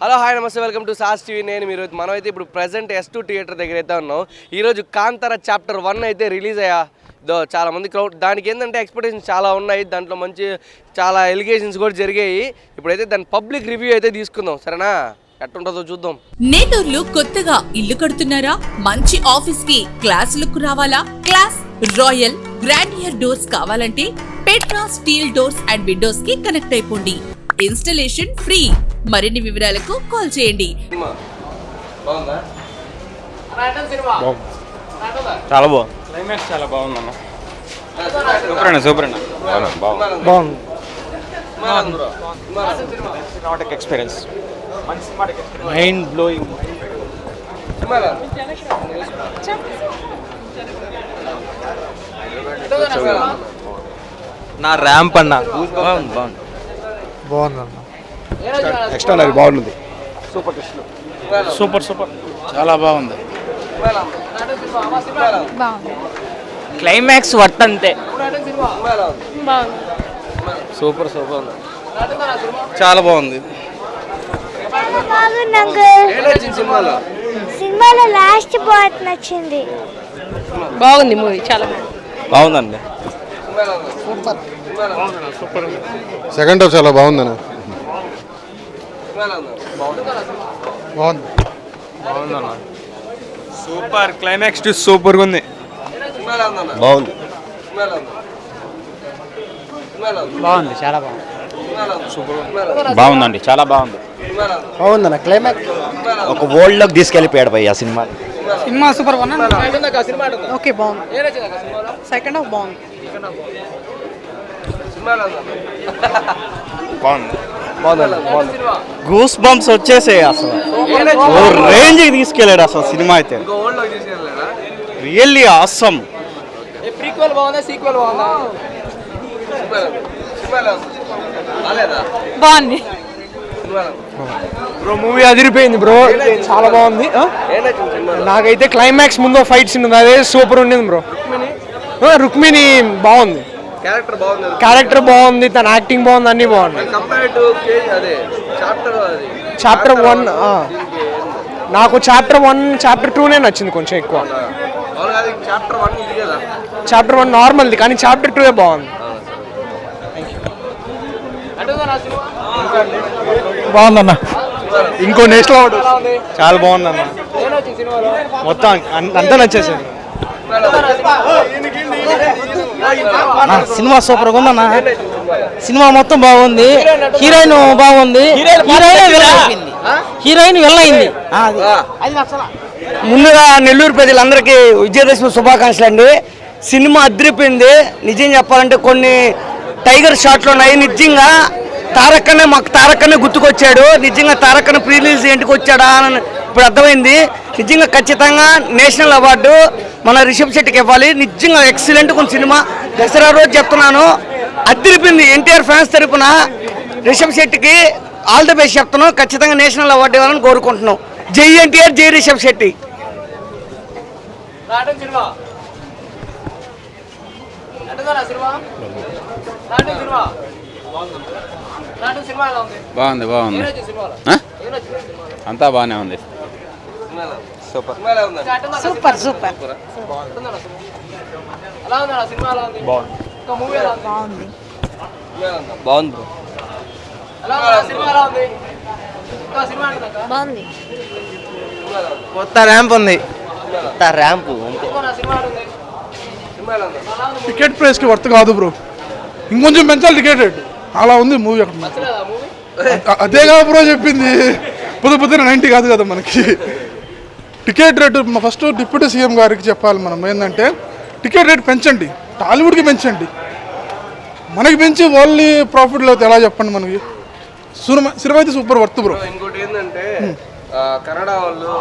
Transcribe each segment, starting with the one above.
Hello hi నమస్తే welcome to sauce TV. నేను మీరు మనమైతే ఇప్పుడు ప్రెసెంట్ S2 థియేటర్ దగ్గర అయితే ఉన్నాం. ఈరోజు కాంతార చాప్టర్ 1 అయితే రిలీజ్ అయ్యా చాలా మంది క్రౌడ్. దానికి ఏంటంటే ఎక్స్పెక్టేషన్స్ చాలా ఉన్నాయి, దాంట్లో మంచి చాలా ఎలిగేషన్స్ కూడా జరిగాయి. ఇప్పుడైతే దాని పబ్లిక్ రివ్యూ అయితే తీసుకుందాం, సరేనా? ఎట్టుంటుందో చూద్దాం. నేటూర్లు కొత్తగా ఇల్లు కడుతున్నారా? మంచి ఆఫీస్ కి క్లాస్ లుక్ రావాలా? క్లాస్ రాయల్ గ్రాండియర్ డోర్స్ కావాలంటే Petra steel doors and Windows కి కనెక్ట్ అయిపోండి. Installation free. మరిన్ని వివరాలకు కాల్ చేయండి. చాలా బాగుంది, క్లైమాక్స్ చాలా బాగుంది అన్న. సూపర్ అన్న బాగుంది. Cinematic experience, mind blowing. నా ర్యాంప్ అన్న బాగుంది అన్న, ఎక్స్ట్రానరీ బాగుంది, సూపర్ చాలా బాగుంది. క్లైమాక్స్ వర్త్ అంతే. సూపర్ చాలా బాగుంది. సినిమాలో లాస్ట్ పార్ట్ నచ్చింది. బాగుంది మూవీ, చాలా బాగుందండి. సెకండ్ హాఫ్ చాలా బాగుందన్న. బాగుందన్న, సూపర్. క్లైమాక్స్ సూపర్గా ఉంది. బాగుంది చాలా బాగుంది. బాగుందండి, చాలా బాగుంది. బాగుందన్న. క్లైమాక్స్ ఒక వరల్డ్ లోకి తీసుకెళ్ళిపోయాడు భయ్య cinema. Cinema super one. Okay బాగుంది. సెకండ్ హాఫ్ బాగుంది. గూస్ బంప్స్ వచ్చేసాయి అసలు. ఓ రేంజ్ కి తీసుకెళ్ళాడు అసలు సినిమా అయితే. Really awesome. బాగుంది బ్రో. మూవీ అదిరిపోయింది బ్రో, చాలా బాగుంది. నాకైతే క్లైమాక్స్ ముందు ఫైట్ సీన్ ఉంది, అదే సూపర్ ఉండింది బ్రో. రుక్మిణి బాగుంది, క్యారెక్టర్ బాగుంది, తన యాక్టింగ్ బాగుంది, అన్ని బాగుంది. చాప్టర్ 1 నాకు చాప్టర్ 1 చాప్టర్ 2నే నచ్చింది కొంచెం ఎక్కువ. చాప్టర్ 1 నార్మల్ది, కానీ చాప్టర్ 2 బాగుంది. బాగుందన్న. ఇంకో నెక్స్ట్ అవార్డు చాలా బాగుందన్న, మొత్తం అంతా నచ్చేసింది. సినిమా సూపర్ గా ఉందన్న. సినిమా మొత్తం బాగుంది. హీరోయిన్ బాగుంది, హీరోయిన్ వెళ్ళయింది. ముందుగా నెల్లూరు ప్రజలందరికీ విజయదశమి శుభాకాంక్షలు అండి. సినిమా అదిరిపోయింది. నిజం చెప్పాలంటే కొన్ని టైగర్ షాట్లు ఉన్నాయి. నిజంగా మాకు తారక్కనే గుర్తుకొచ్చాడు. నిజంగా తారక్కన ప్రీ రిలీజ్ ఇంటికి వచ్చాడా అని ఇప్పుడు అర్థమైంది. నిజంగా ఖచ్చితంగా నేషనల్ అవార్డు మన రిషబ్ శెట్టికి ఇవ్వాలి. నిజంగా ఎక్సలెంట్ కొన్ని సినిమా. దసరా రోజు చెప్తున్నాను, అదిరిపోయింది. ఎన్టీఆర్ ఫ్యాన్స్ తరపున రిషబ్ శెట్టికి ఆల్ ది బెస్ట్ చెప్తున్నాం. ఖచ్చితంగా నేషనల్ అవార్డు ఇవ్వాలని కోరుకుంటున్నాం. జై ఎన్టీఆర్, జై రిషబ్ శెట్టి. బాగుంది. అంతా బాగానే ఉంది. సూపర్ బాగుంది బ్రో. బాగుంది. కొత్త ర్యాంప్ ఉంది. ర్యాంప్ టికెట్ ప్రైస్ కి వర్త్ కాదు బ్రో. ఇంకొంచెం పెంచాలి టికెట్ రేట్. అలా ఉంది మూవీ అక్కడ. అదేగా బ్రో చెప్పింది. పొద్దున 90 కాదు కదా మనకి ticket rate. First deputy CM గారికి చెప్పాలి మనం ఏంటంటే, టికెట్ రేట్ పెంచండి, టాలీవుడ్కి పెంచండి. మనకి పెంచి ఓన్లీ ప్రాఫిట్ లేదు ఎలా చెప్పండి. మనకి సినిమా అయితే సూపర్ వర్త్ బ్రో. ఇంకోటి ఏంటంటే కన్నడ వాళ్ళు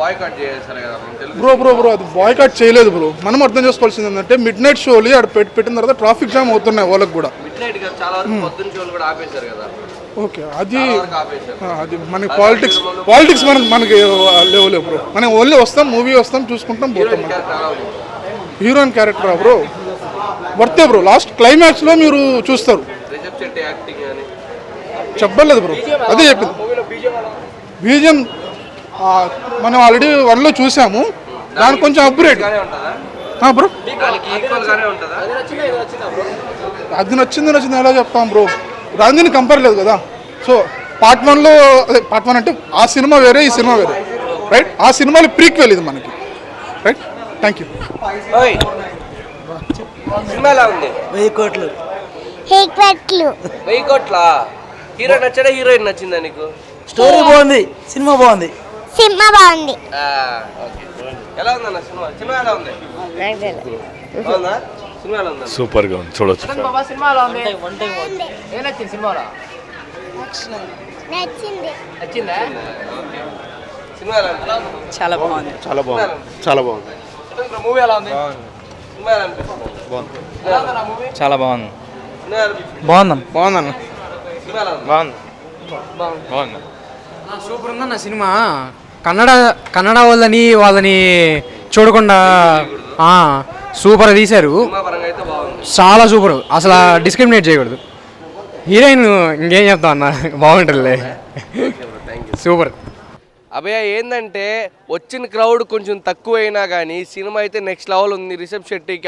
బాయ్కాట్ చేశారు కదా బ్రో. అది బాయ్కాట్ చేయలేదు బ్రో. మనం అర్థం చేసుకోవాల్సింది ఏంటంటే, మిడ్ నైట్ షోలు అక్కడ పెట్టిన తర్వాత ట్రాఫిక్ జామ్ అవుతున్నాయి వాళ్ళకి కూడా. ఓకే, అది మనకి పాలిటిక్స్ మనకి లేవు బ్రో. మనం ఓన్లీ వస్తాం, మూవీ వస్తాం, చూసుకుంటాం, పోతాం. Heroine character bro worth bro. Last క్లైమాక్స్లో మీరు చూస్తారు చెప్పలేదు బ్రో, అదే చెప్పింది. బీజిఎం మనం ఆల్రెడీ 1లో చూసాము, దానికి కొంచెం అప్గ్రేడ్ బ్రో. అది నచ్చింది ఎలా చెప్తాం బ్రో, దాన్ని కంపేర్ లేదు కదా. సో పార్ట్ 1లో పార్ట్ 1 అంటే ఆ సినిమా వేరే, ఈ సినిమా వేరే, రైట్? ఆ సినిమాలో ప్రీక్వెల్ ఇది మనకి, రైట్? Thank you. సినిమా ఎలా ఉంది? 1000 కోట్లు. 1000 కోట్ల. హీరో నచ్చాడా, హీరోయిన్ నచ్చిందా నీకు? స్టోరీ బాగుంది, సినిమా బాగుంది. సినిమా బాగుంది. ఎలా ఉందన్న సినిమా? సినిమా ఎలా ఉంది? బాగుందా? సినిమా ఎలా ఉందా? సూపర్ గా ఉంది, చూడొచ్చు. సినిమా ఎలా ఉంది? ఏం నచ్చింది సినిమాలో? నచ్చింది. నచ్చిందా? సినిమా ఎలా ఉంది? చాలా బాగుంది. చాలా బాగుంది, చాలా బాగుంది. మూవీ ఎలా ఉంది? సినిమా ఎలా అనిపిస్తుంది? ఎలా ఉందన్న మూవీ? చాలా బాగుంది. సినిమా ఎలా అనిపిస్తుంది? బాగుందన్న. సినిమా ఎలా ఉంది? బాగుంది. సూపర్ ఉందన్న సినిమా. కన్నడ వాళ్ళని చూడకుండా సూపర్ తీశారు. సినిమా పరంగా అయితే బాగుంది. చాలా సూపర్, అసలు డిస్క్రిమినేట్ చేయకూడదు. హీరోయిన్ ఇంకేం చెప్తాం అన్న, బాగుంటుందిలే. సూపర్. అభయ ఏంటంటే వచ్చిన క్రౌడ్ కొంచెం తక్కువైనా కానీ సినిమా అయితే నెక్స్ట్ లెవెల్ ఉంది. రిషబ్ శెట్టికి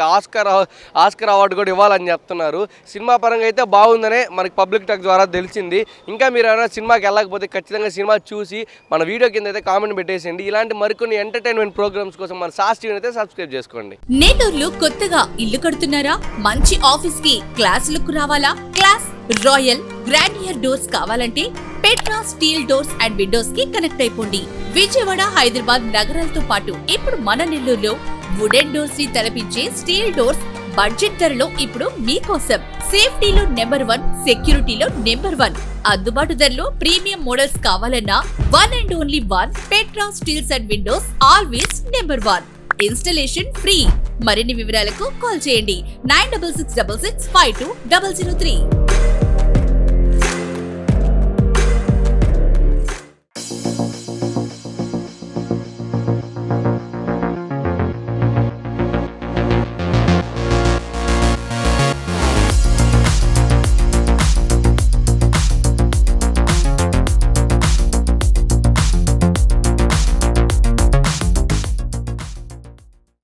ఆస్కర్ అవార్డు కూడా ఇవ్వాలని చెప్తున్నారు. సినిమా పరంగా అయితే బాగుందనే మనకి పబ్లిక్ టాక్ ద్వారా తెలిసింది. ఇంకా మీరు ఏమైనా సినిమాకి వెళ్ళకపోతే ఖచ్చితంగా సినిమా చూసి మన వీడియో కింద అయితే కామెంట్ పెట్టేసేయండి. ఇలాంటి మరికొన్ని ఎంటర్టైన్మెంట్ ప్రోగ్రామ్స్ కోసం మన సాస్ టీవీని అయితే సబ్స్క్రైబ్ చేసుకోండి. నేటూర్లో కొత్తగా ఇల్లు కడుతున్నారా? మంచి ఆఫీస్ కి క్లాస్ లుక్ రావాలా? క్లాస్ రాయల్ గ్రాండియర్ డోర్స్ కావాలంటే Petra steel doors and Windows కి కనెక్ట్ అయిపోండి. విజయవాడ, హైదరాబాద్ నగరాలతో పాటు ఇప్పుడు మన నెల్లూరులో వుడెన్ డోర్స్ ని తలపించే స్టీల్ డోర్స్ బడ్జెట్ ధరలో ఇప్పుడు మీకోసం. సేఫ్టీలో నెంబర్ 1, సెక్యూరిటీలో నెంబర్ 1, అందుబాటు ధరలో ప్రీమియం మోడల్స్ కావాలన్నా 1 and only 1 Petra Steels and windows, always number 1. Installation free. మరిన్ని వివరాలకు కాల్ చేయండి 9666652003.